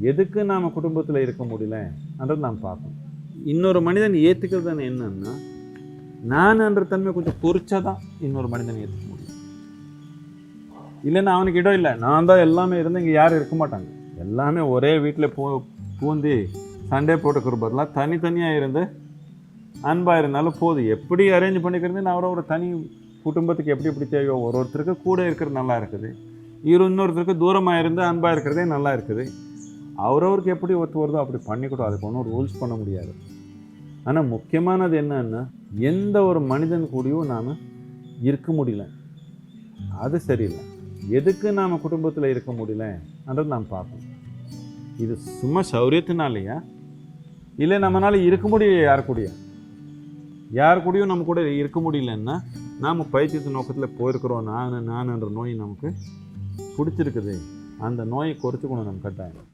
எதுக்கு நாம் குடும்பத்தில் இருக்க முடியலன்றது நாம் பார்க்கணும். இன்னொரு மனிதன் ஏற்றுக்கிறது என்னன்னா, நான்ன்ற தன்மை கொஞ்சம் பொறிச்சா தான் இன்னொரு மனிதனை ஏற்றுக்க முடியும். இல்லைன்னா அவனுக்கு இடம் இல்லை, நான் தான் எல்லாமே இருந்து இங்கே யாரும் இருக்க மாட்டாங்க. எல்லாமே ஒரே வீட்டில் பூந்தி சண்டே போட்டுக்கிற பதிலாக தனித்தனியாக இருந்து அன்பாக இருந்தாலும் போதும். எப்படி அரேஞ்ச் பண்ணிக்கிறது, நான் ஒரு தனி குடும்பத்துக்கு எப்படி எப்படி தேவையோ, ஒருத்தருக்கு கூட இருக்கிறது நல்லா இருக்குது, இன்னொருத்தருக்கு தூரமாக இருந்து அன்பாக இருக்கிறதே நல்லா இருக்குது. அவரவருக்கு எப்படி ஒத்து வருதோ அப்படி பண்ணிக்கூடும். அதுக்கு ஒன்றும் ரூல்ஸ் பண்ண முடியாது. ஆனால் முக்கியமானது என்னன்னா, எந்த ஒரு மனிதன் கூடயும் நாம் இருக்க முடியல, அது சரியில்லை. எதுக்கு நாம் குடும்பத்தில் இருக்க முடியலன்றது நாம் பார்க்கணும். இது சும்மா சௌரியத்தினாலையா, இல்லை நம்மளால இருக்க முடியல யார் கூடயும் நம்ம கூட இருக்க முடியலன்னா, நாம் பைத்தியத்து நோக்கத்தில் போயிருக்கிறோம். நான்ன்ற நோய் நமக்கு பிடிச்சிருக்குது. அந்த நோயை குறைச்சிக்கணும் நம்ம கட்டாயம்.